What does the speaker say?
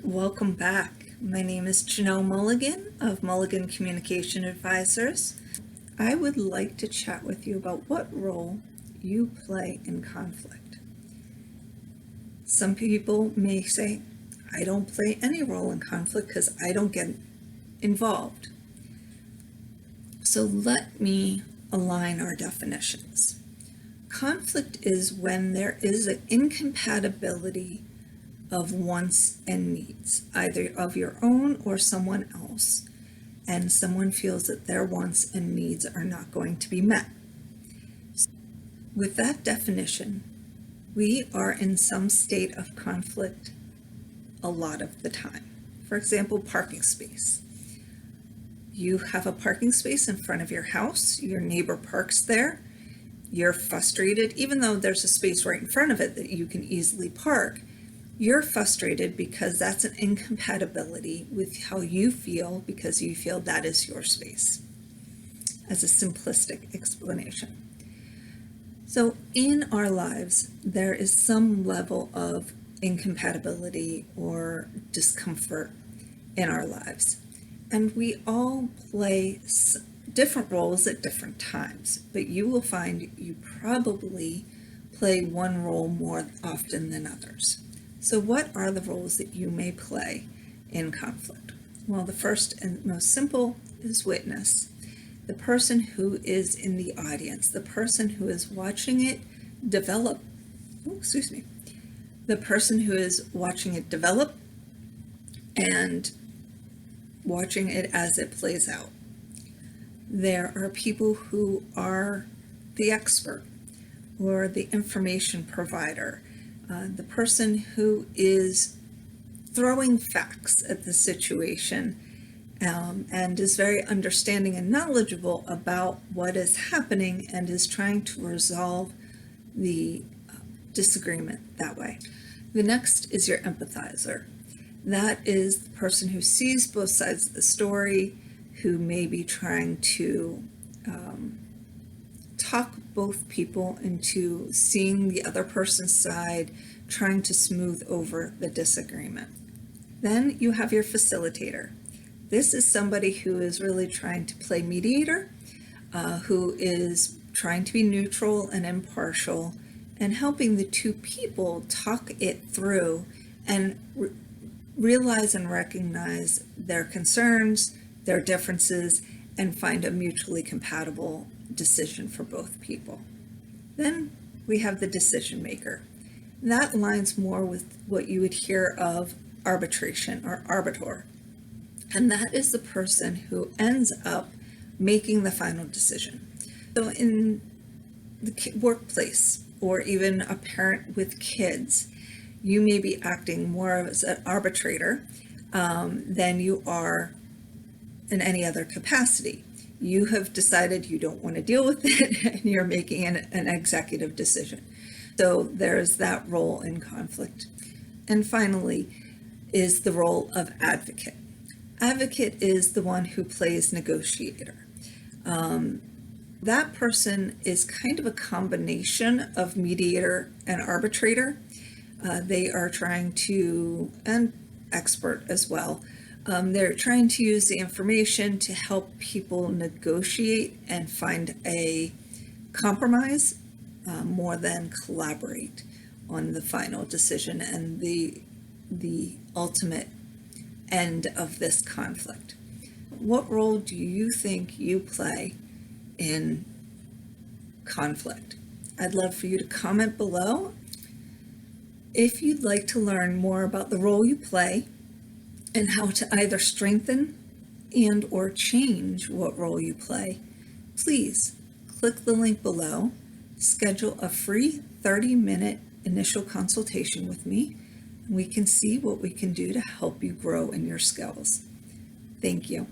Welcome back. My name is Janelle Mulligan of Mulligan Communication Advisors. I would like to chat with you about what role you play in conflict. Some people may say, I don't play any role in conflict because I don't get involved. So let me align our definitions. Conflict is when there is an incompatibility of wants and needs, either of your own or someone else, and someone feels that their wants and needs are not going to be met. With that definition, we are in some state of conflict a lot of the time. For example, parking space. You have a parking space in front of your house, your neighbor parks there, you're frustrated, even though there's a space right in front of it that you can easily park. You're frustrated because that's an incompatibility with how you feel because you feel that is your space, as a simplistic explanation. So in our lives, there is some level of incompatibility or discomfort in our lives. And we all play different roles at different times, but you will find you probably play one role more often than others. So what are the roles that you may play in conflict? Well, the first and most simple is witness. The person who is in the audience, the person who is watching it develop, the person who is watching it develop and watching it as it plays out. There are people who are the expert or the information provider, the person who is throwing facts at the situation and is very understanding and knowledgeable about what is happening and is trying to resolve the disagreement that way. The next is your empathizer. That is the person who sees both sides of the story, who may be trying to talk both people into seeing the other person's side, trying to smooth over the disagreement. Then you have your facilitator. This is somebody who is really trying to play mediator, who is trying to be neutral and impartial and helping the two people talk it through and realize and recognize their concerns, their differences, and find a mutually compatible decision for both people. Then we have the decision maker. That aligns more with what you would hear of arbitration or arbiter. And that is the person who ends up making the final decision. So in the workplace, or even a parent with kids, you may be acting more as an arbitrator than you are in any other capacity. You have decided you don't want to deal with it and you're making an executive decision. So there's that role in conflict. And finally is the role of advocate. Advocate is the one who plays negotiator. That person is kind of a combination of mediator and arbitrator. They are trying to, and expert as well, they're trying to use the information to help people negotiate and find a compromise more than collaborate on the final decision and the ultimate end of this conflict. What role do you think you play in conflict? I'd love for you to comment below. If you'd like to learn more about the role you play and how to either strengthen and or change what role you play, please click the link below, schedule a free 30-minute initial consultation with me. We can see what we can do to help you grow in your skills. Thank you.